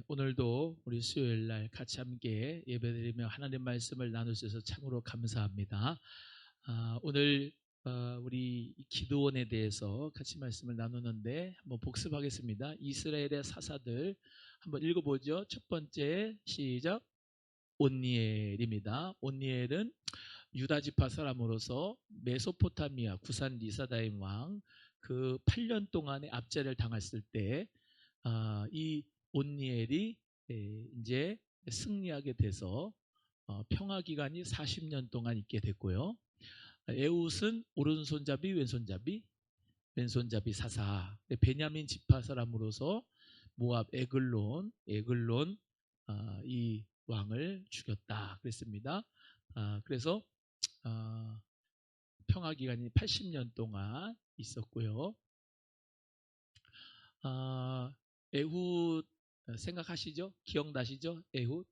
오늘도 우리 수요일 날 같이 함께 예배드리며 하나님 말씀을 나눌 수 있어서 참으로 감사합니다. 오늘 우리 기드온에 대해서 같이 말씀을 나누는데 한번 복습하겠습니다. 이스라엘의 사사들 한번 읽어보죠. 첫 번째 시작. 온니엘입니다. 온니엘은 유다 지파 사람으로서 메소포타미아 구산 리사다임 왕 그 8년 동안의 압제를 당했을 때 이 온니엘이 이제 승리하게 돼서 평화 기간이 40년 동안 있게 됐고요. 에훗은 오른손잡이 왼손잡이 사사. 베냐민 지파 사람으로서 모압 에글론 이 왕을 죽였다 그랬습니다. 그래서 평화 기간이 80년 동안 있었고요. 에훗 생각하시죠? 기억나시죠? 에훗.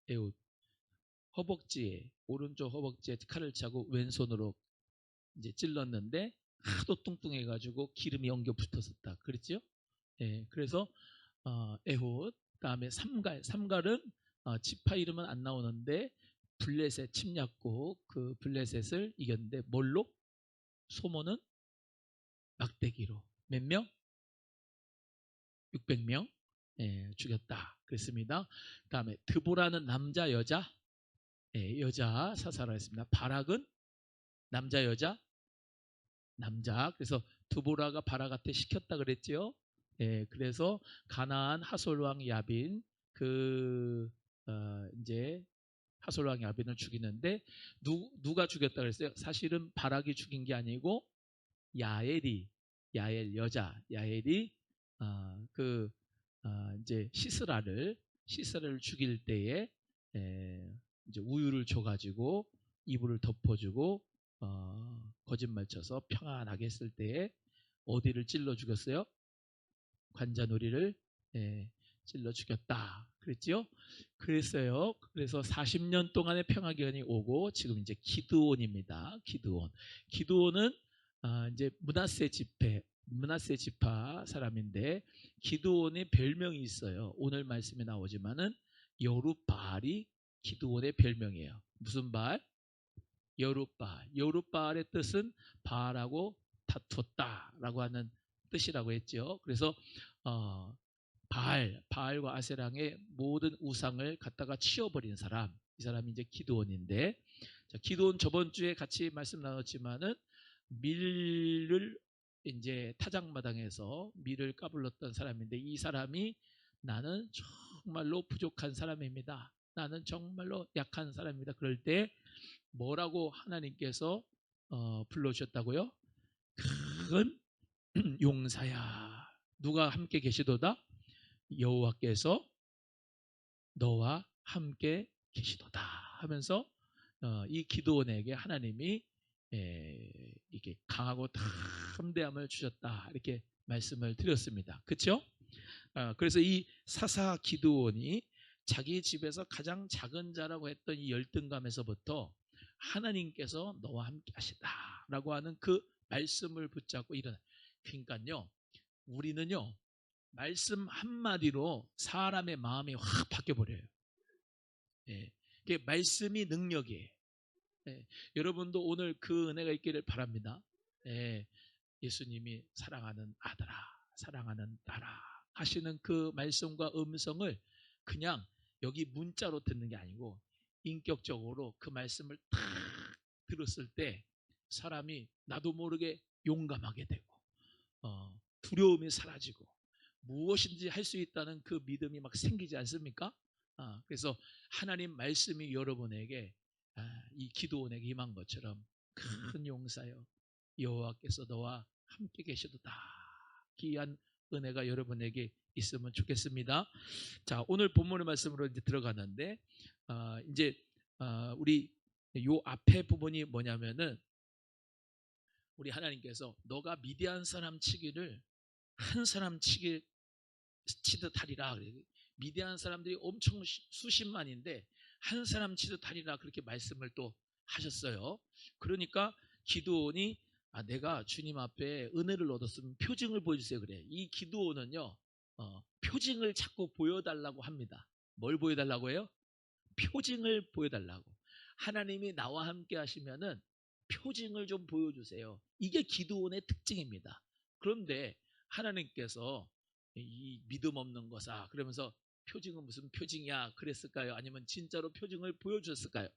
에훗 허벅지에 오른쪽 허벅지에 칼을 차고 왼손으로 이제 찔렀는데 하도 뚱뚱해가지고 기름이 엉겨 붙었었다. 그랬죠? 그래서 에훗. 그다음에 삼갈은 지파 이름은 안 나오는데 블레셋 침략국 그 블레셋을 이겼는데 뭘로? 소모는 막대기로 몇 명? 600명 죽였다 그랬습니다. 그 다음에 드보라는 남자 여자? 여자 사사라 했습니다. 바락은 남자 여자? 남자. 그래서 드보라가 바락한테 시켰다 그랬죠. 그래서 가나안 하솔왕 야빈 이제 하솔왕 야빈을 죽이는데 누가 죽였다 그랬어요? 사실은 바락이 죽인 게 아니고 야엘이 이제 시스라를 죽일 때에 이제 우유를 줘가지고 이불을 덮어주고 거짓말 쳐서 평안하게 했을 때에 어디를 찔러 죽였어요? 관자놀이를 찔러 죽였다 그랬죠? 그랬어요. 그래서 40년 동안의 평화 기간이 오고 지금 이제 기드온입니다. 기드온은 이제 므낫세 지파 사람인데 기드온의 별명이 있어요. 오늘 말씀에 나오지만은 여룻바알이 기드온의 별명이에요. 무슨 바알? 여룻바알. 여룻바알의 뜻은 바알하고 다퉜다라고 하는 뜻이라고 했죠. 그래서 바알과 아세랑의 모든 우상을 갖다가 치워버린 사람, 이 사람이 이제 기드온인데, 기드온 저번 주에 같이 말씀 나눴지만은 밀을 이제 타작마당에서 밀을 까불렀던 사람인데, 이 사람이 나는 정말로 부족한 사람입니다. 나는 정말로 약한 사람입니다. 그럴 때 뭐라고 하나님께서 불러주셨다고요? 큰 용사야. 누가 함께 계시도다? 여호와께서 너와 함께 계시도다 하면서 이 기드온에게 하나님이 이렇게 강하고 담대함을 주셨다 이렇게 말씀을 드렸습니다. 그렇죠? 그래서 이 사사 기드온이 자기 집에서 가장 작은 자라고 했던 이 열등감에서부터 하나님께서 너와 함께 하시다라고 하는 그 말씀을 붙잡고 일어나. 그러니까요, 우리는요 말씀 한마디로 사람의 마음이 확 바뀌어버려요. 그게 말씀이 능력이에요. 여러분도 오늘 그 은혜가 있기를 바랍니다. 예수님이 사랑하는 아들아, 사랑하는 딸아 하시는 그 말씀과 음성을 그냥 여기 문자로 듣는 게 아니고 인격적으로 그 말씀을 탁 들었을 때 사람이 나도 모르게 용감하게 되고 두려움이 사라지고 무엇인지 할 수 있다는 그 믿음이 막 생기지 않습니까? 그래서 하나님 말씀이 여러분에게 이 기드온에게 임한 것처럼 큰 용사여 여호와께서 너와 함께 계시도다. 귀한 은혜가 여러분에게 있으면 좋겠습니다. 자, 오늘 본문의 말씀으로 이제 들어가는데 이제 우리 요 앞에 부분이 뭐냐면은 우리 하나님께서 너가 미디안 사람 치기를 한 사람 치듯 하리라. 미디안 사람들이 엄청 수십만인데 한 사람 치듯 하리라 그렇게 말씀을 또 하셨어요. 그러니까 기드온이 내가 주님 앞에 은혜를 얻었으면 표징을 보여주세요 그래. 이 기드온은요 표징을 자꾸 보여달라고 합니다. 뭘 보여달라고 해요? 표징을 보여달라고. 하나님이 나와 함께 하시면은 표징을 좀 보여주세요. 이게 기드온의 특징입니다. 그런데 하나님께서 이 믿음 없는 거사 그러면서 표징은 무슨 표징이야 그랬을까요? 아니면 진짜로 표징을 보여주셨을까요?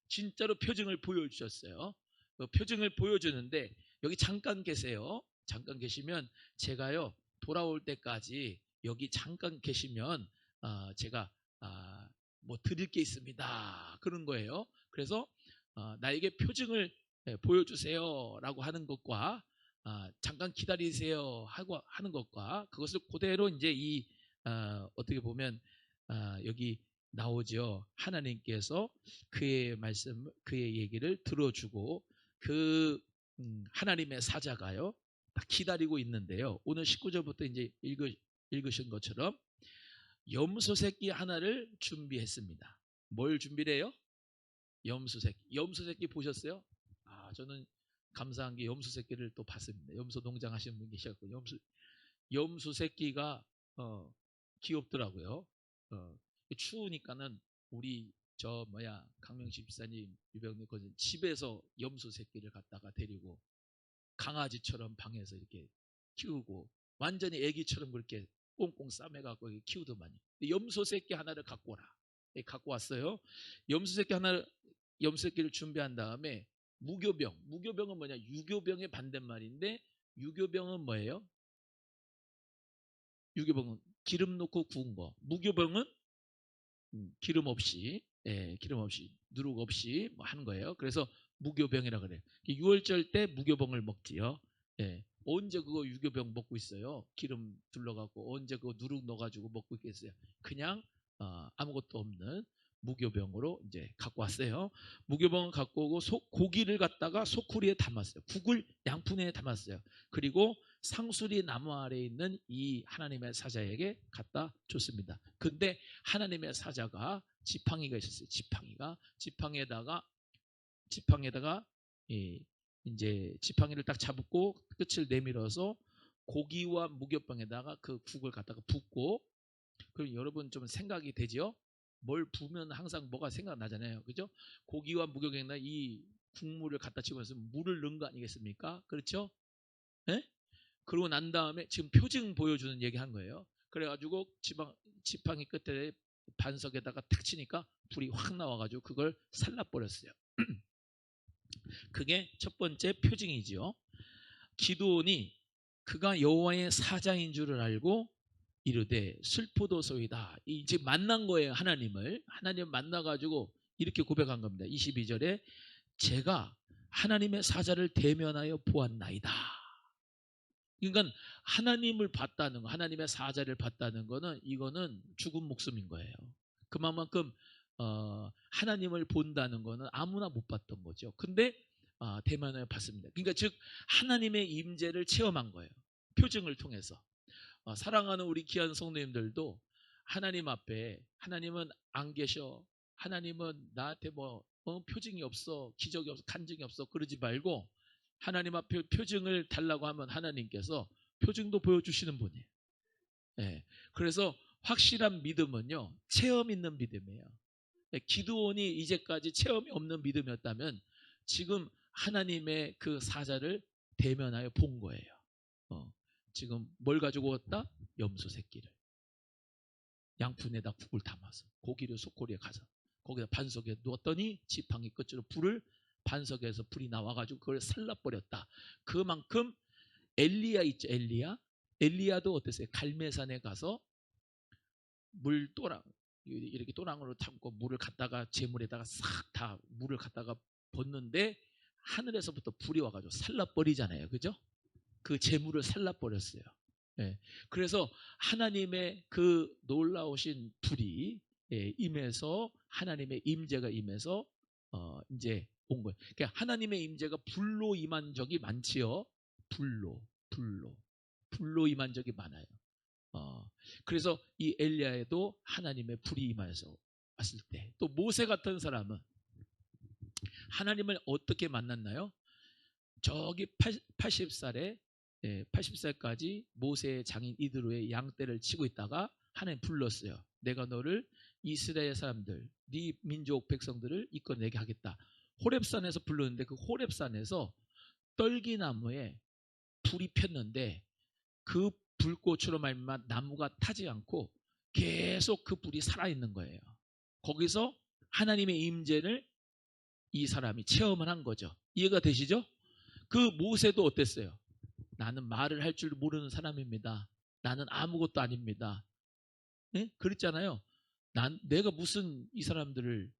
진짜로 표징을 보여주셨어요. 표징을 보여주는데 여기 잠깐 계세요. 잠깐 계시면 제가요 돌아올 때까지 여기 잠깐 계시면 제가 뭐 드릴 게 있습니다. 그런 거예요. 그래서 나에게 표징을 보여주세요 라고 하는 것과 잠깐 기다리세요 하고 하는 것과 그것을 그대로 이제 이 어떻게 보면 여기 나오죠. 하나님께서 그의 말씀, 그의 얘기를 들어주고 그 하나님의 사자가요 딱 기다리고 있는데요. 오늘 19절부터 이제 읽으신 것처럼 염소 새끼 하나를 준비했습니다. 뭘 준비를 해요? 염소 새끼. 염소 새끼 보셨어요? 저는 감사한 게 염소 새끼를 또 봤습니다. 염소 농장 하시는 분 계셔서 염소 새끼가 귀엽더라고요. 추우니까는 우리 강명식 집사님, 유병님 집에서 염소 새끼를 갖다가 데리고 강아지처럼 방에서 이렇게 키우고 완전히 애기처럼 그렇게 꽁꽁 싸매갖고 키우더만요. 염소 새끼 하나를 갖고 오라. 갖고 왔어요. 염소 새끼를 준비한 다음에 무교병은 뭐냐? 유교병의 반대말인데 유교병은 뭐예요? 유교병은 기름 넣고 구운 거. 무교병은 기름 없이 누룩 없이 뭐 하는 거예요. 그래서 무교병이라 그래요. 6월절 때 무교병을 먹지요. 언제 그거 유교병 먹고 있어요? 기름 둘러갖고 언제 그거 누룩 넣어가지고 먹고 있겠어요? 그냥 아무것도 없는 무교병으로 이제 갖고 왔어요. 무교병을 갖고 오고 고기를 갖다가 소쿠리에 담았어요. 국을 양푼에 담았어요. 그리고 상수리 나무 아래에 있는 이 하나님의 사자에게 갖다 줬습니다. 근데 하나님의 사자가 지팡이가 있었어요. 지팡이에다가 이제 지팡이를 딱 잡고 끝을 내밀어서 고기와 무교병에다가 그 국을 갖다가 붓고, 그럼 여러분 좀 생각이 되죠? 뭘 부면 항상 뭐가 생각나잖아요. 그죠? 고기와 무교병에다 이 국물을 갖다 집어서 물을 넣은 거 아니겠습니까? 그렇죠? 네? 그러고 난 다음에 지금 표징 보여주는 얘기 한 거예요. 그래가지고 지팡이 끝에 반석에다가 탁 치니까 불이 확 나와가지고 그걸 살라버렸어요. 그게 첫 번째 표징이지요. 기드온이 그가 여호와의 사자인 줄을 알고 이르되 슬프도소이다. 이제 만난 거예요. 하나님 만나가지고 이렇게 고백한 겁니다. 22절에 제가 하나님의 사자를 대면하여 보았나이다. 그러니까 하나님을 봤다는 거, 하나님의 사자를 봤다는 거는 이거는 죽은 목숨인 거예요. 그만큼 하나님을 본다는 거는 아무나 못 봤던 거죠. 근데 대면하여 봤습니다. 그러니까 즉 하나님의 임재를 체험한 거예요. 표징을 통해서. 사랑하는 우리 귀한 성도님들도 하나님 앞에 하나님은 안 계셔, 하나님은 나한테 표징이 없어, 기적이 없어, 간증이 없어 그러지 말고 하나님 앞에 표징을 달라고 하면 하나님께서 표징도 보여주시는 분이에요. 그래서 확실한 믿음은요 체험 있는 믿음이에요. 기드온이 이제까지 체험이 없는 믿음이었다면 지금 하나님의 그 사자를 대면하여 본 거예요. 지금 뭘 가지고 왔다? 염소 새끼를 양푼에다 국을 담아서 고기를 소쿠리에 가서 거기다 반석에 누웠더니 지팡이 끝으로 반석에서 불이 나와가지고 그걸 살라버렸다. 그만큼 엘리야 있죠. 엘리야도 어땠어요? 갈매산에 가서 이렇게 또랑으로 담고 물을 갖다가 재물에다가 싹 다 물을 갖다가 붓는데 하늘에서부터 불이 와가지고 살라버리잖아요. 그죠? 그 재물을 살라버렸어요. 그래서 하나님의 그 놀라우신 불이 임해서 하나님의 임재가 임해서 이제 온 거예요. 그러니까 하나님의 임재가 불로 임한 적이 많지요. 불로 임한 적이 많아요. 그래서 이 엘리야에도 하나님의 불이 임해서 왔을 때, 또 모세 같은 사람은 하나님을 어떻게 만났나요? 저기 80살에 80살까지 모세의 장인 이드로의 양떼를 치고 있다가 하나님 불렀어요. 내가 너를 이스라엘 사람들, 네 민족 백성들을 이끌어내게 하겠다. 호렙산에서 불렀는데 그 호렙산에서 떨기나무에 불이 폈는데 그 불꽃으로 말미암아 나무가 타지 않고 계속 그 불이 살아있는 거예요. 거기서 하나님의 임재를 이 사람이 체험을 한 거죠. 이해가 되시죠? 그 모세도 어땠어요? 나는 말을 할 줄 모르는 사람입니다. 나는 아무것도 아닙니다. 네? 그랬잖아요. 내가 무슨 이 사람들을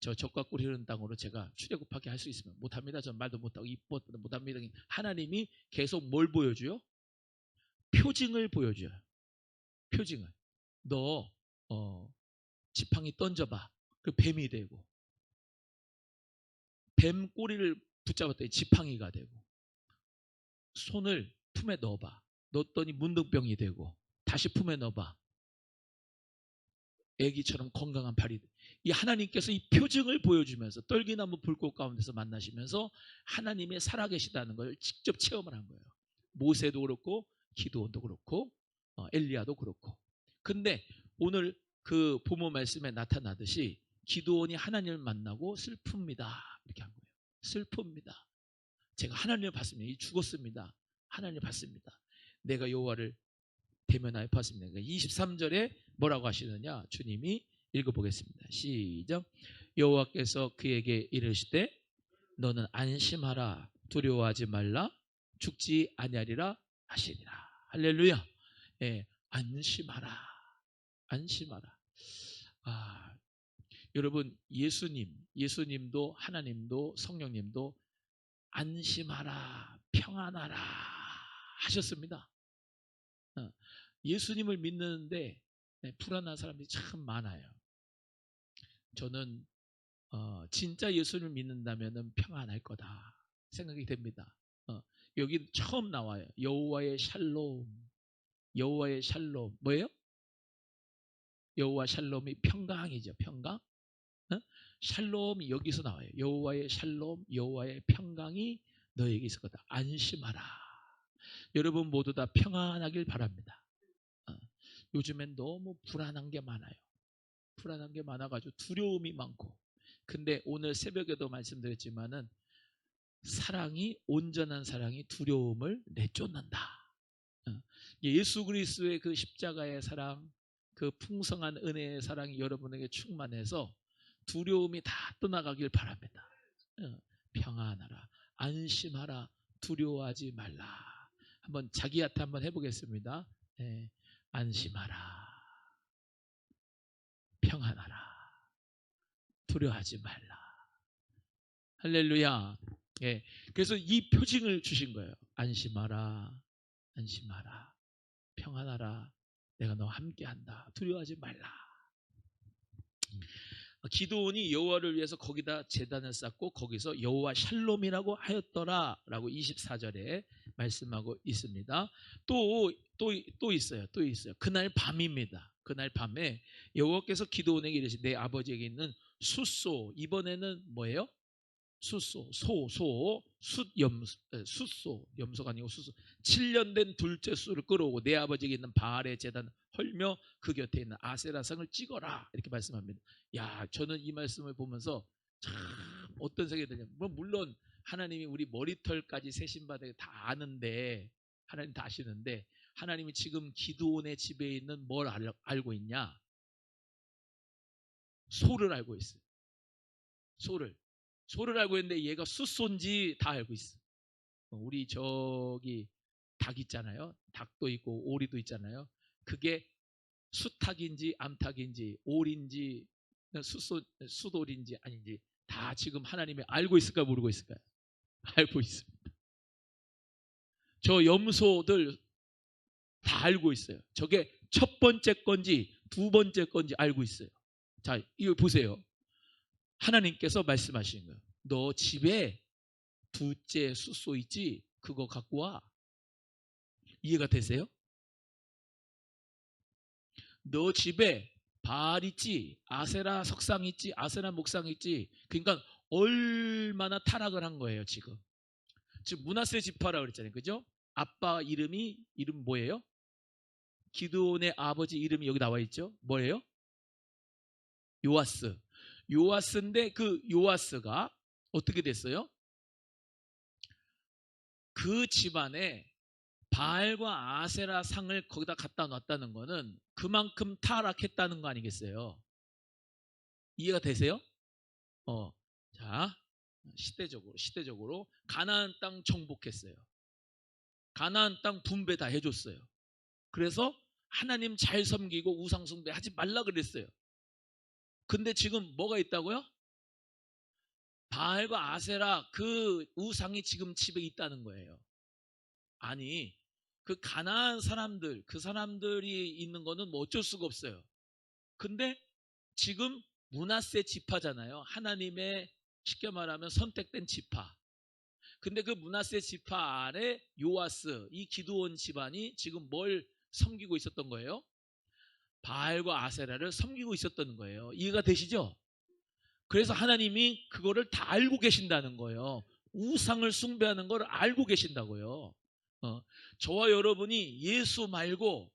저 적과 꿀 흐르는 땅으로 제가 출애굽하게 할 수 있으면 못합니다. 전 말도 못하고 이뻐도 못합니다. 하나님이 계속 뭘 보여줘요? 표징을 보여줘요. 표징을. 너 지팡이 던져봐. 그 뱀이 되고 뱀 꼬리를 붙잡았더니 지팡이가 되고 손을 품에 넣어봐. 넣었더니 문둥병이 되고 다시 품에 넣어봐. 애기처럼 건강한 발이. 이 하나님께서 이 표징을 보여주면서 떨기나무 불꽃 가운데서 만나시면서 하나님의 살아계시다는 걸 직접 체험을 한 거예요. 모세도 그렇고 기드온도 그렇고 엘리야도 그렇고. 근데 오늘 그 부모 말씀에 나타나듯이 기드온이 하나님을 만나고 슬픕니다. 이렇게 한 거예요. 슬픕니다. 제가 하나님을 봤습니다. 죽었습니다. 하나님을 봤습니다. 내가 여호와를 대면하여 봤습니다. 23절에 뭐라고 하시느냐? 주님이 읽어보겠습니다. 시작. 여호와께서 그에게 이르시되 너는 안심하라, 두려워하지 말라, 죽지 아니하리라 하시니라. 할렐루야. 예, 안심하라, 안심하라. 여러분, 예수님도 하나님도 성령님도 안심하라, 평안하라 하셨습니다. 예수님을 믿는데 불안한 사람들이 참 많아요. 저는 진짜 예수님을 믿는다면 평안할 거다 생각이 됩니다. 여기 처음 나와요. 여호와의 샬롬. 여호와의 샬롬 뭐예요? 여호와 샬롬이 평강이죠. 평강. 샬롬이 여기서 나와요. 여호와의 샬롬, 여호와의 평강이 너에게 있을 거다. 안심하라. 여러분 모두 다 평안하길 바랍니다. 요즘엔 너무 불안한 게 많아요. 불안한 게 많아가지고 두려움이 많고. 근데 오늘 새벽에도 말씀드렸지만은 사랑이, 온전한 사랑이 두려움을 내쫓는다. 예수 그리스도의 그 십자가의 사랑, 그 풍성한 은혜의 사랑이 여러분에게 충만해서 두려움이 다 떠나가길 바랍니다. 평안하라, 안심하라, 두려워하지 말라. 한번 자기한테 한번 해보겠습니다. 안심하라, 평안하라, 두려워하지 말라. 할렐루야. 그래서 이 표징을 주신 거예요. 안심하라, 안심하라, 평안하라, 내가 너와 함께한다, 두려워하지 말라. 기드온이 여호와를 위해서 거기다 제단을 쌓고 거기서 여호와 샬롬이라고 하였더라 라고 24절에 말씀하고 있습니다. 또 있어요. 그날 밤입니다. 그날 밤에 여호와께서 기드온에게 이르시되 내 아버지에게 있는 숫소, 이번에는 뭐예요? 숫소, 염소가 아니고 숫소, 7년 된 둘째 수를 끌어오고 내 아버지에게 있는 바알의 제단 헐며 그 곁에 있는 아세라상을 찍어라 이렇게 말씀합니다. 야, 저는 이 말씀을 보면서 참 어떤 생각이 드냐면, 물론 하나님이 우리 머리털까지 세신 바되게 다 아는데, 하나님 다 아시는데, 하나님이 지금 기드온의 집에 있는 뭘 알고 있냐? 소를 알고 있어요. 소를 알고 있는데 얘가 숫소인지 다 알고 있어. 우리 저기 닭 있잖아요. 닭도 있고 오리도 있잖아요. 그게 수탉인지 암탉인지 오리인지 수돌인지 아닌지 다 지금 하나님이 알고 있을까 모르고 있을까요? 알고 있습니다. 저 염소들 다 알고 있어요. 저게 첫 번째 건지 두 번째 건지 알고 있어요. 자, 이거 보세요. 하나님께서 말씀하시는 거예요. 너 집에 둘째 숫소 있지? 그거 갖고 와. 이해가 되세요? 너 집에 바알 있지? 아세라 석상 있지? 아세라 목상 있지? 그러니까 얼마나 타락을 한 거예요 지금. 지금 므낫세 지파라고 그랬잖아요. 그죠? 아빠 이름 뭐예요? 기드온의 아버지 이름이 여기 나와 있죠. 뭐예요? 요아스. 요아스인데 그 요아스가 어떻게 됐어요? 그 집안에 바알과 아세라 상을 거기다 갖다 놨다는 거는 그만큼 타락했다는 거 아니겠어요? 이해가 되세요? 자, 시대적으로 가나안 땅 정복했어요. 가나안 땅 분배 다 해줬어요. 그래서 하나님 잘 섬기고 우상 숭배 하지 말라 그랬어요. 근데 지금 뭐가 있다고요? 바알과 아세라 그 우상이 지금 집에 있다는 거예요. 아니, 그 가나안 사람들, 그 사람들이 있는 거는 뭐 어쩔 수가 없어요. 근데 지금 므낫세 지파잖아요. 하나님의 쉽게 말하면 선택된 지파. 근데 그 므낫세 지파 아래 요아스, 이 기드온 집안이 지금 뭘 섬기고 있었던 거예요? 바알과 아세라를 섬기고 있었던 거예요. 이해가 되시죠? 그래서 하나님이 그거를 다 알고 계신다는 거예요. 우상을 숭배하는 걸 알고 계신다고요. 저와 여러분이 예수 말고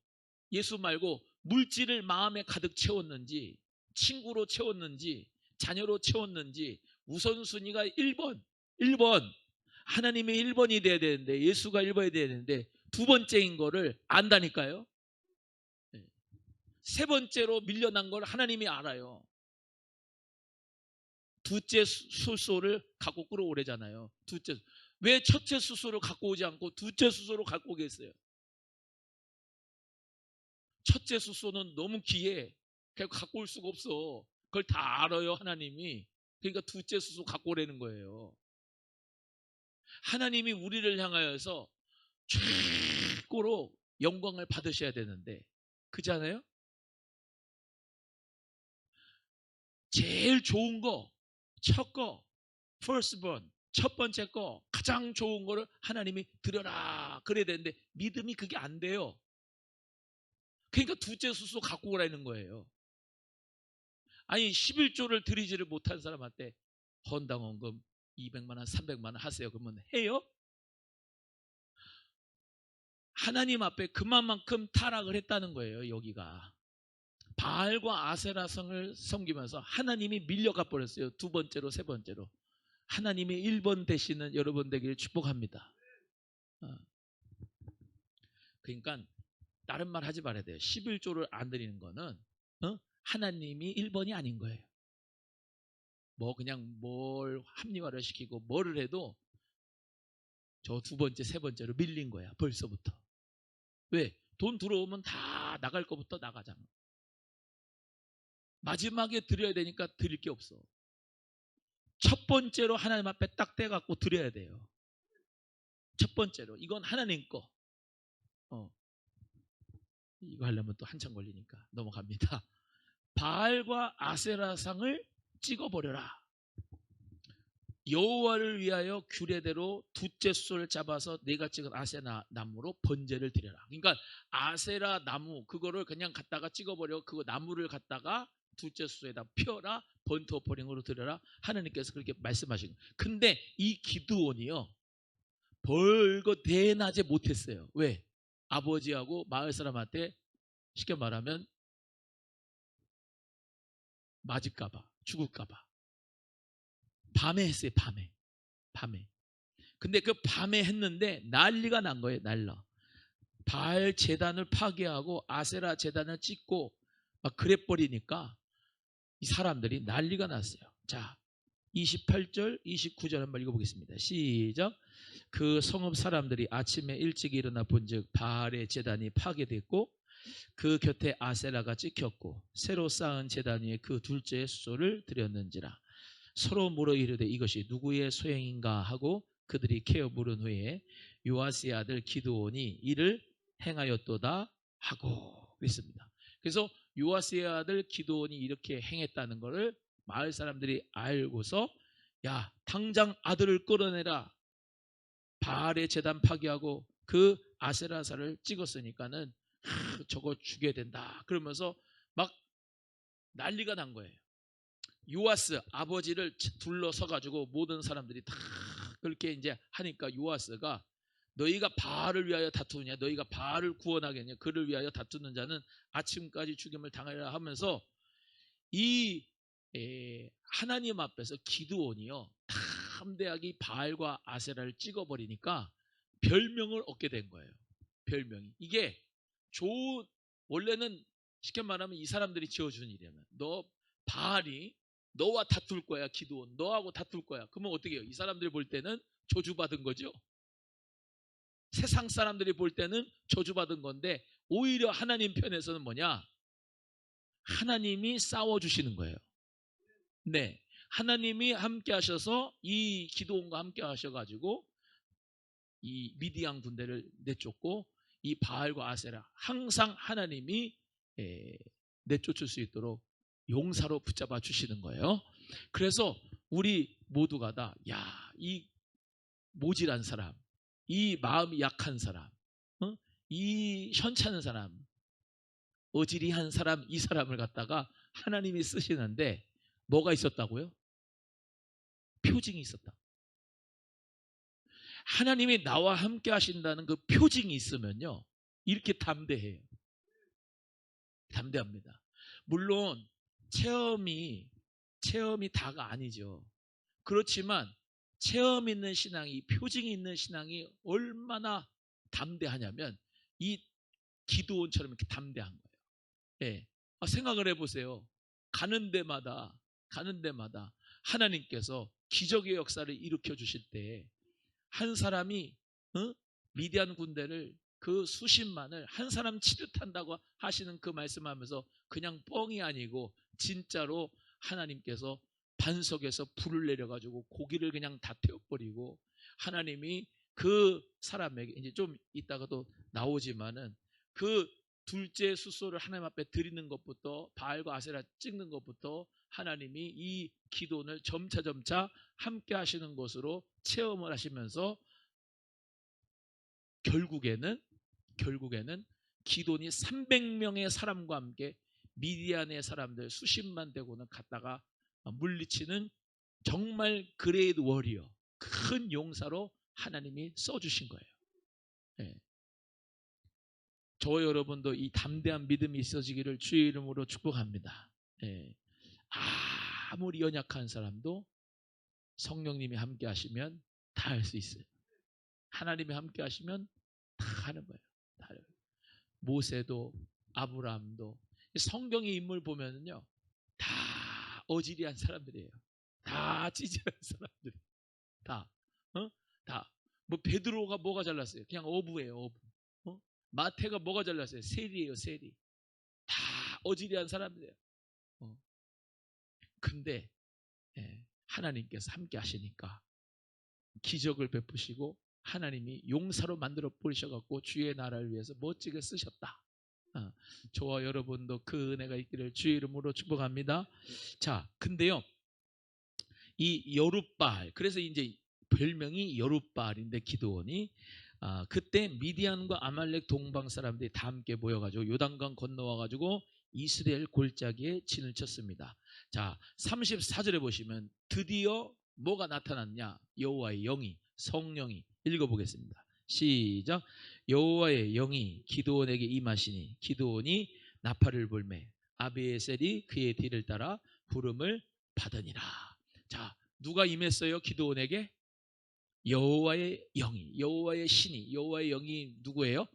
물질을 마음에 가득 채웠는지, 친구로 채웠는지, 자녀로 채웠는지 우선순위가 1번 하나님의 1번이 돼야 되는데, 예수가 1번이 돼야 되는데 두 번째인 거를 안다니까요. 세 번째로 밀려난 걸 하나님이 알아요. 둘째 수소를 갖고 끌어오래잖아요. 왜 첫째 수소를 갖고 오지 않고 둘째 수소를 갖고 오겠어요? 첫째 수소는 너무 귀해. 갖고 올 수가 없어. 그걸 다 알아요, 하나님이. 그러니까 둘째 수소 갖고 오라는 거예요. 하나님이 우리를 향하여서 최고로 영광을 받으셔야 되는데, 그잖아요? 제일 좋은 거, firstborn, 첫 번째 거, 가장 좋은 거를 하나님이 드려라 그래야 되는데 믿음이 그게 안 돼요. 그러니까 둘째 수소 갖고 오라는 거예요. 아니 11조를 드리지를 못한 사람한테 헌당 헌금 200만 원, 300만 원 하세요. 그러면 해요? 하나님 앞에 그만큼 타락을 했다는 거예요. 여기가 바알과 아세라성을 섬기면서 하나님이 밀려가 버렸어요. 두 번째로, 세 번째로. 하나님이 1번 되시는 여러분 되기를 축복합니다. 그러니까 다른 말 하지 말아야 돼요. 11조를 안 드리는 거는 하나님이 1번이 아닌 거예요. 뭐 그냥 뭘 합리화를 시키고 뭐를 해도 저 두 번째, 세 번째로 밀린 거야. 벌써부터. 왜? 돈 들어오면 다 나갈 거부터 나가잖아. 마지막에 드려야 되니까 드릴 게 없어. 첫 번째로 하나님 앞에 딱 떼갖고 드려야 돼요. 첫 번째로. 이건 하나님 거. 이거 하려면 또 한참 걸리니까 넘어갑니다. 바알과 아세라상을 찍어버려라. 여호와를 위하여 규례대로 둘째 수소를 잡아서 내가 찍은 아세라 나무로 번제를 드려라. 그러니까 아세라 나무 그거를 그냥 갖다가 찍어버려. 그거 나무를 갖다가 둘째 수소에다 피워라. 번트 오퍼링으로 드려라. 하나님께서 그렇게 말씀하신 거예요. 근데 이 기드온이요 벌거 대낮에 못했어요. 왜? 아버지하고 마을 사람한테 쉽게 말하면 맞을까봐, 죽을까봐. 밤에 했어요. 밤에. 근데 그 밤에 했는데 난리가 난 거예요. 난리. 바알 제단을 파괴하고 아세라 제단을 찍고 막 그래버리니까 이 사람들이 난리가 났어요. 자, 28절, 29절 한번 읽어보겠습니다. 시작. 그 성읍 사람들이 아침에 일찍 일어나 본즉 바알의 제단이 파괴됐고 그 곁에 아세라가 찍혔고 새로 쌓은 제단 위에 그 둘째 수소를 드렸는지라. 서로 물어 이르되 이것이 누구의 소행인가 하고 그들이 캐어 물은 후에 요아스의 아들 기드온이 이를 행하였도다 하고 그랬습니다. 그래서 요아스의 아들 기드온이 이렇게 행했다는 것을 마을 사람들이 알고서 야 당장 아들을 끌어내라. 바알의 제단 파괴하고 그 아세라사를 찍었으니까는 저거 죽여야 된다. 그러면서 막 난리가 난 거예요. 요아스 아버지를 둘러서 가지고 모든 사람들이 다 그렇게 이제 하니까 요아스가 너희가 바알을 위하여 다투느냐, 너희가 바알을 구원하겠냐, 그를 위하여 다투는 자는 아침까지 죽임을 당하리라 하면서 이 하나님 앞에서 기드온이요 담대하게 바알과 아세라를 찍어버리니까 별명을 얻게 된 거예요. 별명이 이게 원래는 쉽게 말하면 이 사람들이 지어준 일이라면 너 바알이 너와 다툴 거야. 기드온 너하고 다툴 거야. 그러면 어떻게 해요? 이 사람들이 볼 때는 저주받은 거죠. 세상 사람들이 볼 때는 저주받은 건데 오히려 하나님 편에서는 뭐냐? 하나님이 싸워주시는 거예요. 네, 하나님이 함께 하셔서 이 기드온과 함께 하셔가지고 이 미디안 군대를 내쫓고 이 바알과 아세라 항상 하나님이 내쫓을 수 있도록 용사로 붙잡아 주시는 거예요. 그래서 우리 모두가 다 이 모질한 사람, 이 마음이 약한 사람, 이 현찮은 사람, 어지리한 사람, 이 사람을 갖다가 하나님이 쓰시는데 뭐가 있었다고요? 표징이 있었다. 하나님이 나와 함께 하신다는 그 표징이 있으면요 이렇게 담대해요. 담대합니다. 물론 체험이 다가 아니죠. 그렇지만 체험 있는 신앙이, 표징이 있는 신앙이 얼마나 담대하냐면 이 기드온처럼 이렇게 담대한 거예요. 예. 생각을 해보세요. 가는 데마다 하나님께서 기적의 역사를 일으켜 주실 때 한 사람이 미디안 군대를 그 수십만을 한 사람 치듯한다고 하시는 그 말씀하면서 그냥 뻥이 아니고 진짜로 하나님께서 반석에서 불을 내려가지고 고기를 그냥 다 태워버리고 하나님이 그 사람에게 이제 좀 이따가도 나오지만은 그 둘째 숫소를 하나님 앞에 드리는 것부터 바알과 아세라 찍는 것부터 하나님이 이 기도를 점차 함께 하시는 것으로 체험을 하시면서 결국에는 기돈이 300명의 사람과 함께 미디안의 사람들 수십만 대군을 갖다가 물리치는 정말 그레이트 워리어, 큰 용사로 하나님이 써주신 거예요. 네. 저와 여러분도 이 담대한 믿음이 있어지기를 주의 이름으로 축복합니다. 네. 아무리 연약한 사람도 성령님이 함께 하시면 다 할 수 있어요. 하나님이 함께 하시면 다 하는 거예요. 다 하는 거예요. 모세도 아브라함도 성경의 인물 보면은요 다 어지리한 사람들이에요. 다 찌질한 사람들. 다. 뭐 베드로가 뭐가 잘났어요? 그냥 어부예요. 어부. 마태가 뭐가 잘났어요? 세리예요. 세리. 다 어지리한 사람들이에요. 근데 하나님께서 함께 하시니까 기적을 베푸시고 하나님이 용사로 만들어 버리셔갖고 주의 나라를 위해서 멋지게 쓰셨다. 저와 여러분도 그 은혜가 있기를 주의 이름으로 축복합니다. 자, 근데요 이 여룻바알, 그래서 이제 별명이 여룻바알인데 기드온이 그때 미디안과 아말렉 동방 사람들이 다 함께 모여가지고 요단강 건너와가지고 이스라엘 골짜기에 진을 쳤습니다. 자, 34절에 보시면 드디어 뭐가 나타났냐? 여호와의 영이, 성령이. 읽어보겠습니다. 시작. 여호와의 영이 기드온에게 임하시니 기드온이 나팔을 불매 아비에셀이 그의 뒤를 따라 부름을 받으니라. 자, 누가 임했어요? 기드온에게? 여호와의 영이, 여호와의 신이, 여호와의 영이 누구예요?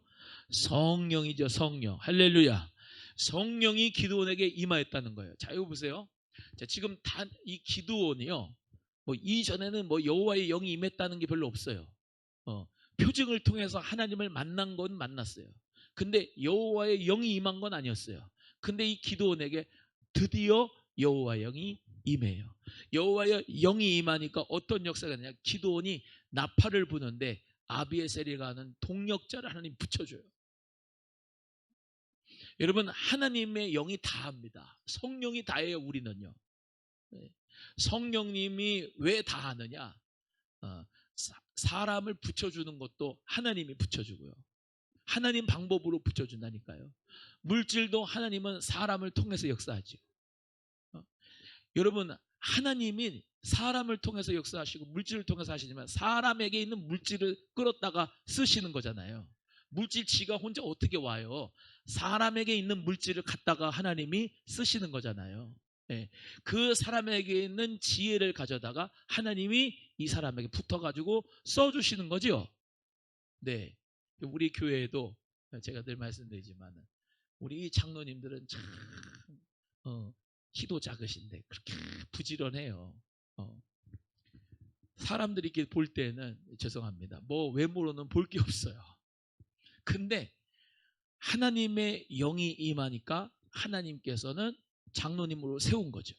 성령이죠. 성령. 할렐루야. 성령이 기드온에게 임하였다는 거예요. 자, 이거 보세요. 자, 지금 이 기드온이요 뭐 이전에는 뭐 여호와의 영이 임했다는 게 별로 없어요. 표징을 통해서 하나님을 만난 건 만났어요. 근데 여호와의 영이 임한 건 아니었어요. 근데 이 기드온에게 드디어 여호와의 영이 임해요. 여호와의 영이 임하니까 어떤 역사가 되냐? 기드온이 나팔을 부는데 아비에셀이가 하는 동력자를 하나님 붙여줘요. 여러분, 하나님의 영이 다합니다. 성령이 다해요. 우리는요. 성령님이 왜 다하느냐? 사람을 붙여주는 것도 하나님이 붙여주고요. 하나님 방법으로 붙여준다니까요. 물질도 하나님은 사람을 통해서 역사하죠. 여러분, 하나님이 사람을 통해서 역사하시고 물질을 통해서 하시지만 사람에게 있는 물질을 끌었다가 쓰시는 거잖아요. 물질 지가 혼자 어떻게 와요? 사람에게 있는 물질을 갖다가 하나님이 쓰시는 거잖아요. 예. 그 사람에게 있는 지혜를 가져다가 하나님이 이 사람에게 붙어가지고 써주시는 거죠. 네. 우리 교회에도 제가 늘 말씀드리지만 우리 장로님들은 참 키도 작으신데 그렇게 부지런해요. 사람들이 이렇게 볼 때는 죄송합니다. 뭐 외모로는 볼 게 없어요. 근데 하나님의 영이 임하니까 하나님께서는 장로님으로 세운 거죠.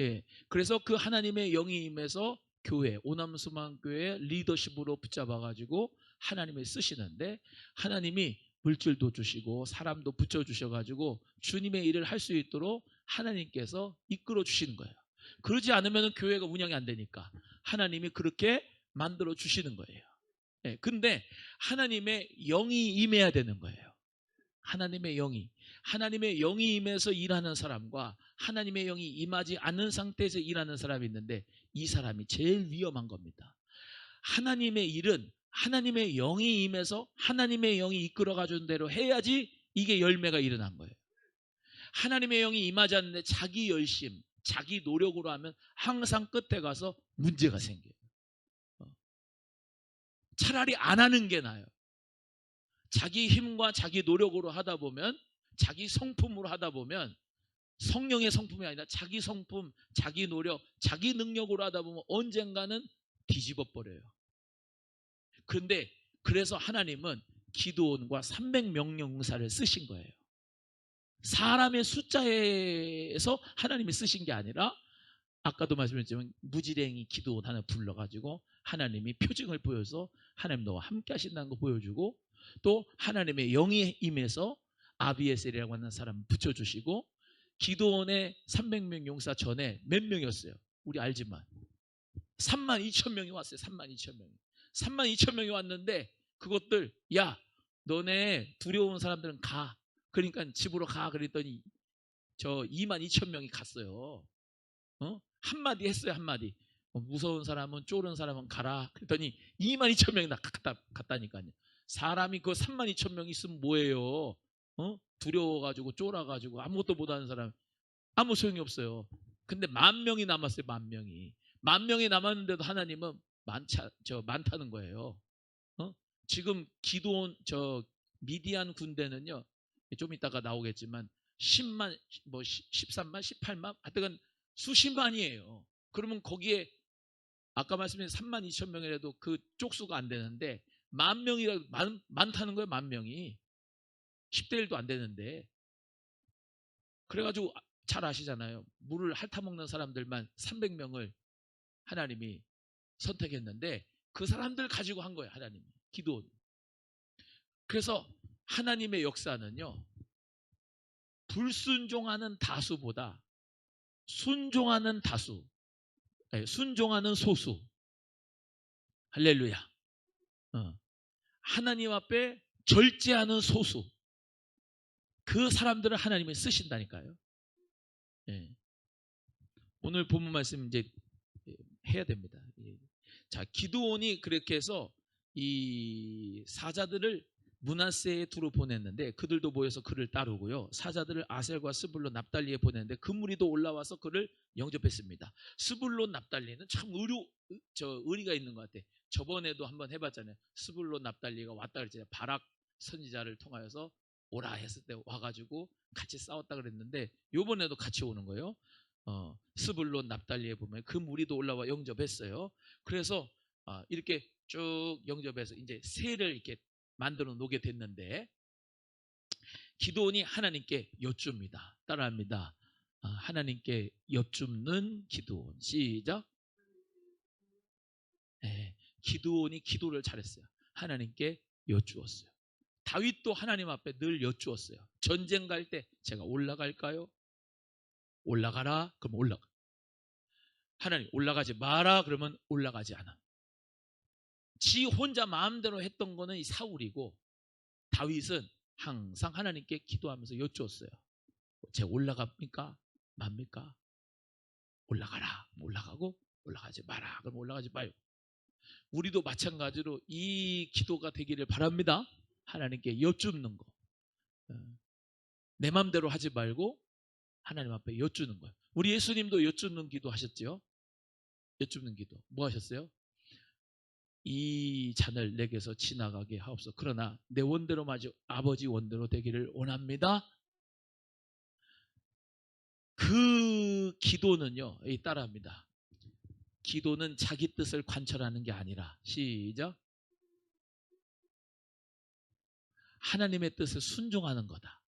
예. 그래서 그 하나님의 영이 임해서 교회, 오남수만교회 리더십으로 붙잡아가지고 하나님이 쓰시는데 하나님이 물질도 주시고 사람도 붙여주셔가지고 주님의 일을 할 수 있도록 하나님께서 이끌어 주시는 거예요. 그러지 않으면 교회가 운영이 안 되니까 하나님이 그렇게 만들어 주시는 거예요. 예. 근데 하나님의 영이 임해야 되는 거예요. 하나님의 영이 임해서 일하는 사람과 하나님의 영이 임하지 않는 상태에서 일하는 사람이 있는데 이 사람이 제일 위험한 겁니다. 하나님의 일은 하나님의 영이 임해서 하나님의 영이 이끌어 가준 대로 해야지 이게 열매가 일어난 거예요. 하나님의 영이 임하지 않는데 자기 열심, 자기 노력으로 하면 항상 끝에 가서 문제가 생겨요. 차라리 안 하는 게 나아요. 자기 힘과 자기 노력으로 하다 보면, 자기 성품으로 하다 보면, 성령의 성품이 아니라 자기 성품, 자기 노력, 자기 능력으로 하다 보면 언젠가는 뒤집어 버려요. 그런데 그래서 하나님은 기드온과 300명령사를 쓰신 거예요. 사람의 숫자에서 하나님이 쓰신 게 아니라 아까도 말씀드렸지만 무지랭이 기드온 하나 불러가지고 하나님이 표징을 보여서 하나님 너와 함께 하신다는 거 보여주고 또 하나님의 영이 임해서 아비에셀이라고 하는 사람 붙여주시고 기드온의 300명 용사 전에 몇 명이었어요? 우리 알지만 32,000명이 왔어요. 32,000명이 32,000명이 왔는데 그것들 야 너네 두려운 사람들은 가. 그러니까 집으로 가 그랬더니 저 22,000명이 갔어요. 한마디 했어요. 한마디. 무서운 사람은 쫄은 사람은 가라. 그랬더니 22,000명이 갔다니까요. 사람이 그 32,000명 있으면 뭐예요? 두려워가지고 쫄아가지고 아무것도 못하는 사람 아무 소용이 없어요. 근데 10,000명이 남았어요. 10,000명이. 10,000명이 남았는데도 하나님은 많다는 거예요. 지금 기드온 미디안 군대는요. 좀 이따가 나오겠지만 10만, 13만, 18만, 하여튼 수십만이에요. 그러면 거기에 아까 말씀드린 32,000명이라도 그 쪽수가 안 되는데 10,000명이라도 많다는 거예요. 10,000명이 10대 1도 안 되는데 그래가지고 잘 아시잖아요. 물을 핥아먹는 사람들만 300명을 하나님이 선택했는데 그 사람들 가지고 한 거예요. 하나님이 기드온. 그래서 하나님의 역사는요 불순종하는 다수보다 순종하는 다수, 순종하는 소수. 할렐루야. 하나님 앞에 절제하는 소수. 그 사람들을 하나님이 쓰신다니까요. 오늘 본문 말씀 이제 해야 됩니다. 자, 기드온이 그렇게 해서 이 사자들을 므낫세에 두루 보냈는데 그들도 모여서 그를 따르고요. 사자들을 아셀과 스불론 납달리에 보냈는데 그 무리도 올라와서 그를 영접했습니다. 스불론 납달리는 참 의리가 있는 것 같아. 저번에도 한번 해봤잖아요. 스불론 납달리가 왔다 그랬잖아요. 바락 선지자를 통하여서 오라 했을 때 와가지고 같이 싸웠다 그랬는데 요번에도 같이 오는 거예요. 스불론 납달리에 보면 그 무리도 올라와 영접했어요. 그래서 이렇게 쭉 영접해서 이제 새를 이렇게 만들어 놓게 됐는데 기드온이 하나님께 여쭙니다. 따라합니다. 하나님께 여쭙는 기드온. 시작. 기드온이 기도를 잘했어요. 하나님께 여쭈었어요. 다윗도 하나님 앞에 늘 여쭈었어요. 전쟁 갈 때 제가 올라갈까요? 올라가라. 그럼 올라가. 하나님 올라가지 마라. 그러면 올라가지 않아. 지 혼자 마음대로 했던 거는 이 사울이고 다윗은 항상 하나님께 기도하면서 여쭈었어요. 제가 올라갑니까? 맙니까? 올라가라. 올라가고 올라가지 마라. 그럼 올라가지 마요. 우리도 마찬가지로 이 기도가 되기를 바랍니다. 하나님께 여쭙는 거. 내 맘대로 하지 말고 하나님 앞에 여쭈는 거예요. 우리 예수님도 여쭈는 기도 하셨죠? 여쭈는 기도. 뭐 하셨어요? 이 잔을 내게서 지나가게 하옵소서. 그러나 내 원대로 마저 아버지 원대로 되기를 원합니다. 그 기도는요, 따라합니다. 기도는 자기 뜻을 관철하는 게 아니라, 시작, 하나님의 뜻을 순종하는 거다.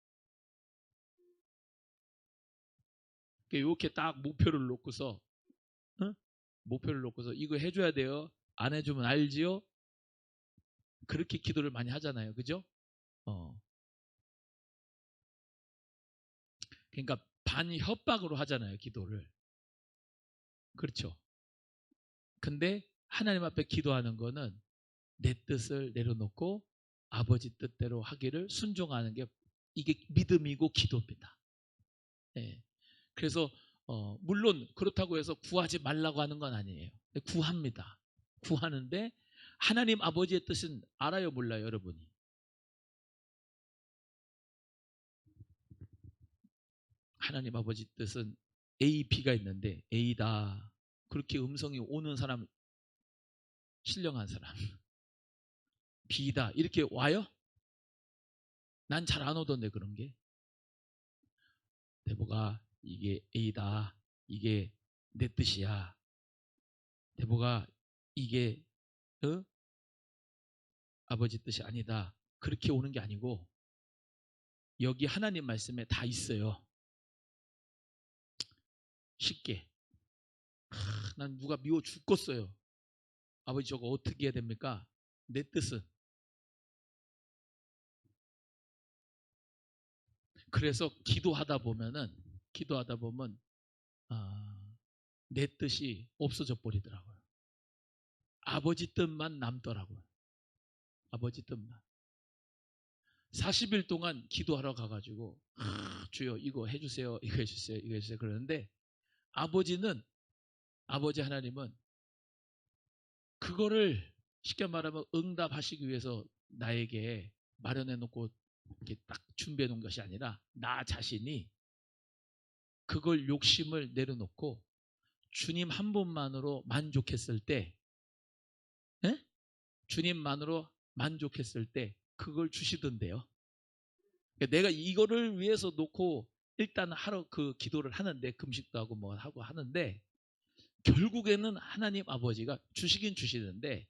이렇게 딱 목표를 놓고서, 목표를 놓고서 이거 해줘야 돼요. 안 해주면 알지요? 그렇게 기도를 많이 하잖아요. 그죠? 그러니까 반협박으로 하잖아요. 기도를. 그렇죠. 근데 하나님 앞에 기도하는 거는 내 뜻을 내려놓고 아버지 뜻대로 하기를 순종하는 게 이게 믿음이고 기도입니다. 네. 그래서 물론 그렇다고 해서 구하지 말라고 하는 건 아니에요. 구합니다. 구하는데 하나님 아버지의 뜻은 알아요, 몰라요, 여러분이? 하나님 아버지 뜻은 A, B가 있는데 A다. 그렇게 음성이 오는 사람, 신령한 사람. B다. 이렇게 와요? 난 잘 안 오던데 그런 게. 대보가 이게 A다. 이게 내 뜻이야. 대보가 이게 아버지 뜻이 아니다. 그렇게 오는 게 아니고 여기 하나님 말씀에 다 있어요. 쉽게. 난 누가 미워 죽겠어요. 아버지 저거 어떻게 해야 됩니까? 내 뜻은. 그래서 기도하다 보면 내 뜻이 없어져 버리더라고요. 아버지 뜻만 남더라고요. 아버지 뜻만. 40일 동안 기도하러 가가지고 주여 이거 해주세요. 이거 해주세요. 이거 해주세요. 그러는데 아버지 하나님은 그거를 쉽게 말하면 응답하시기 위해서 나에게 마련해 놓고 이렇게 딱 준비해 놓은 것이 아니라 나 자신이 그걸 욕심을 내려놓고 주님 한 분만으로 만족했을 때, 주님만으로 만족했을 때 그걸 주시던데요. 그러니까 내가 이거를 위해서 놓고 일단 하러 그 기도를 하는데 금식도 하고 뭐 하고 하는데 결국에는 하나님 아버지가 주시긴 주시는데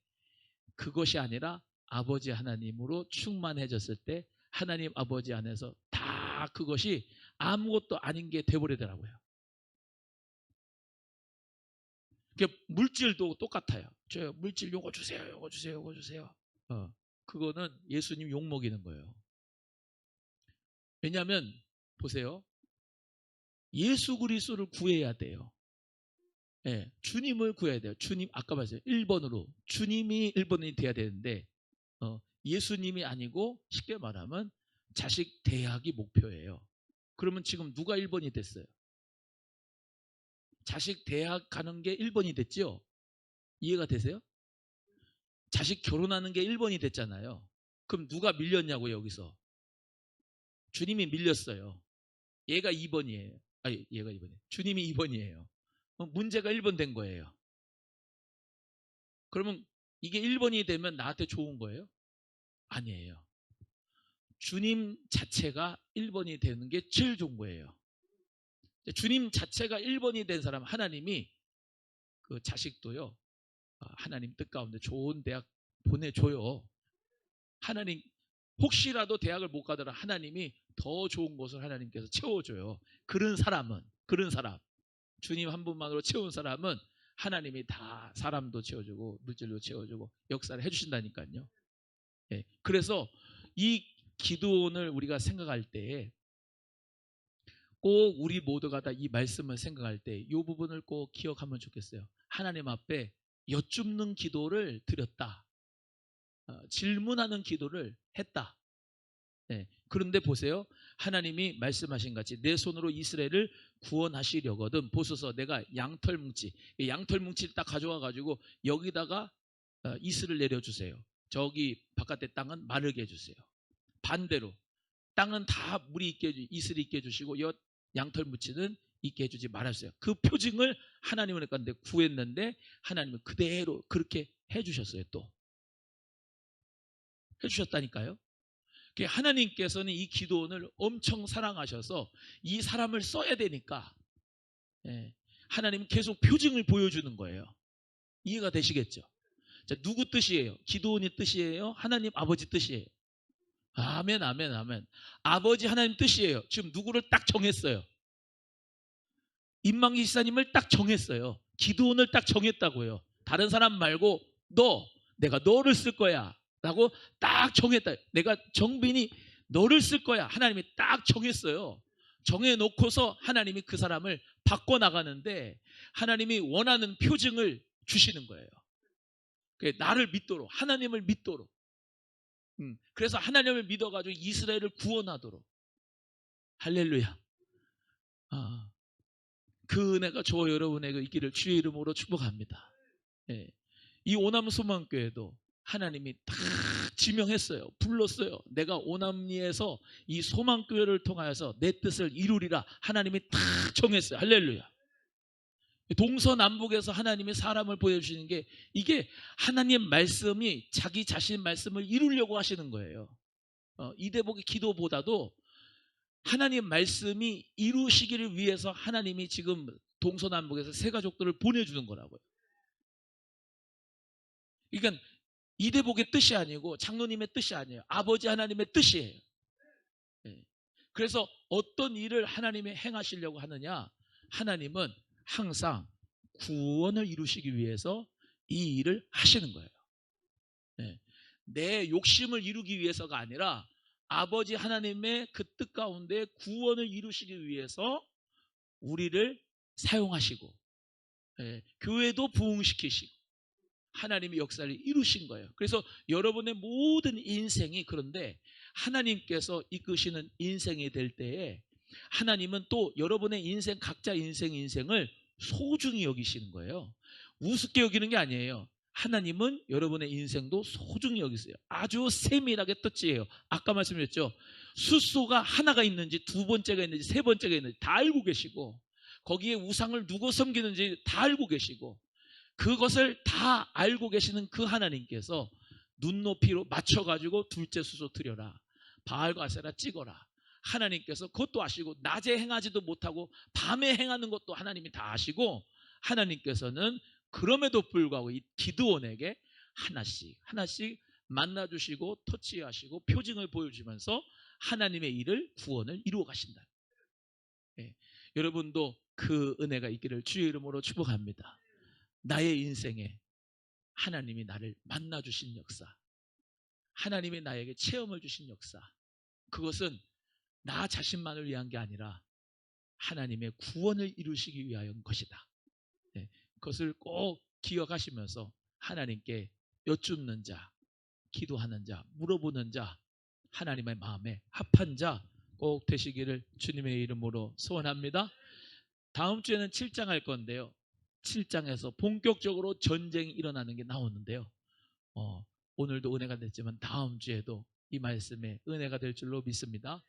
그것이 아니라 아버지 하나님으로 충만해졌을 때 하나님 아버지 안에서 다 그것이 아무것도 아닌 게 돼버리더라고요. 물질도 똑같아요. 저 물질 요거 주세요, 요거 주세요, 요거 주세요. 그거는 예수님 욕 먹이는 거예요. 왜냐하면 보세요. 예수 그리스도를 구해야 돼요. 네, 주님을 구해야 돼요. 주님 아까 말했어요. 1번으로 주님이 1번이 돼야 되는데 예수님이 아니고 쉽게 말하면 자식 대학이 목표예요. 그러면 지금 누가 1번이 됐어요? 자식 대학 가는 게 1번이 됐죠? 이해가 되세요? 자식 결혼하는 게 1번이 됐잖아요. 그럼 누가 밀렸냐고 여기서. 주님이 밀렸어요. 얘가 2번이에요. 아니 얘가 2번이에요. 주님이 2번이에요. 문제가 1번 된 거예요. 그러면 이게 1번이 되면 나한테 좋은 거예요? 아니에요. 주님 자체가 1번이 되는 게 제일 좋은 거예요. 주님 자체가 1번이 된 사람 하나님이 그 자식도요. 하나님 뜻 가운데 좋은 대학 보내줘요. 하나님 혹시라도 대학을 못 가더라 하나님이 더 좋은 곳을 하나님께서 채워줘요. 그런 사람 주님 한 분만으로 채운 사람은 하나님이 다 사람도 채워주고 물질도 채워주고 역사를 해주신다니까요. 네. 그래서 이 기도원을 우리가 생각할 때 꼭 우리 모두가 다 이 말씀을 생각할 때 이 부분을 꼭 기억하면 좋겠어요. 하나님 앞에 여쭙는 기도를 드렸다. 질문하는 기도를 했다. 네. 그런데 보세요. 하나님이 말씀하신 같이 내 손으로 이스라엘을 구원하시려거든 보소서 내가 양털뭉치, 양털뭉치를 딱 가져와 가지고 여기다가 이슬을 내려주세요. 저기 바깥의 땅은 마르게 해주세요. 반대로 땅은 다 물이 있게 이슬이 있게 해주시고 여 양털뭉치는 있게 해주지 말았어요. 그 표징을 하나님을 구했는데 하나님은 그대로 그렇게 해주셨어요. 또 해주셨다니까요. 하나님께서는 이 기도원을 엄청 사랑하셔서 이 사람을 써야 되니까 하나님은 계속 표징을 보여주는 거예요. 이해가 되시겠죠? 자, 누구 뜻이에요? 기도원이 뜻이에요? 하나님 아버지 뜻이에요? 아멘, 아멘, 아멘. 아버지 하나님 뜻이에요. 지금 누구를 딱 정했어요. 임만기 지사님을 딱 정했어요. 기도원을 딱 정했다고요. 다른 사람 말고 내가 너를 쓸 거야 라고 딱 정했다. 내가 정빈이 너를 쓸 거야. 하나님이 딱 정했어요. 정해놓고서 하나님이 그 사람을 바꿔나가는데 하나님이 원하는 표징을 주시는 거예요. 나를 믿도록, 하나님을 믿도록. 그래서 하나님을 믿어가지고 이스라엘을 구원하도록. 할렐루야. 그 은혜가 저와 여러분에게 있기를 주의 이름으로 축복합니다. 이 오남 소망교회도 하나님이 다 지명했어요. 불렀어요. 내가 오남리에서 이 소망교회를 통하여서 내 뜻을 이루리라 하나님이 다 정했어요. 할렐루야. 동서남북에서 하나님이 사람을 보여주시는 게 이게 하나님 말씀이 자기 자신 말씀을 이루려고 하시는 거예요. 이대복의 기도보다도 하나님 말씀이 이루시기를 위해서 하나님이 지금 동서남북에서 세 가족들을 보내주는 거라고요. 그러니까 이대복의 뜻이 아니고 장로님의 뜻이 아니에요. 아버지 하나님의 뜻이에요. 그래서 어떤 일을 하나님이 행하시려고 하느냐? 하나님은 항상 구원을 이루시기 위해서 이 일을 하시는 거예요. 내 욕심을 이루기 위해서가 아니라 아버지 하나님의 그 뜻 가운데 구원을 이루시기 위해서 우리를 사용하시고 교회도 부흥시키시고 하나님의 역사를 이루신 거예요. 그래서 여러분의 모든 인생이 그런데 하나님께서 이끄시는 인생이 될 때에 하나님은 또 여러분의 인생 각자 인생을 소중히 여기시는 거예요. 우습게 여기는 게 아니에요. 하나님은 여러분의 인생도 소중히 여기세요. 아주 세밀하게 뜻지어요. 아까 말씀드렸죠. 숫소가 하나가 있는지 두 번째가 있는지 세 번째가 있는지 다 알고 계시고 거기에 우상을 누구 섬기는지 다 알고 계시고 그것을 다 알고 계시는 그 하나님께서 눈높이로 맞춰가지고 둘째 수소 드려라. 바알과 아세라 찍어라. 하나님께서 그것도 아시고 낮에 행하지도 못하고 밤에 행하는 것도 하나님이 다 아시고 하나님께서는 그럼에도 불구하고 이 기드온에게 하나씩 만나주시고 터치하시고 표징을 보여주면서 하나님의 일을 구원을 이루어 가신다. 여러분도 그 은혜가 있기를 주의 이름으로 축복합니다. 나의 인생에 하나님이 나를 만나주신 역사, 하나님이 나에게 체험을 주신 역사, 그것은 나 자신만을 위한 게 아니라 하나님의 구원을 이루시기 위하여 것이다. 그것을 꼭 기억하시면서 하나님께 여쭙는 자, 기도하는 자, 물어보는 자, 하나님의 마음에 합한 자 꼭 되시기를 주님의 이름으로 소원합니다. 다음 주에는 7장 할 건데요. 7장에서 본격적으로 전쟁이 일어나는 게 나오는데요. 오늘도 은혜가 됐지만 다음 주에도 이 말씀에 은혜가 될 줄로 믿습니다.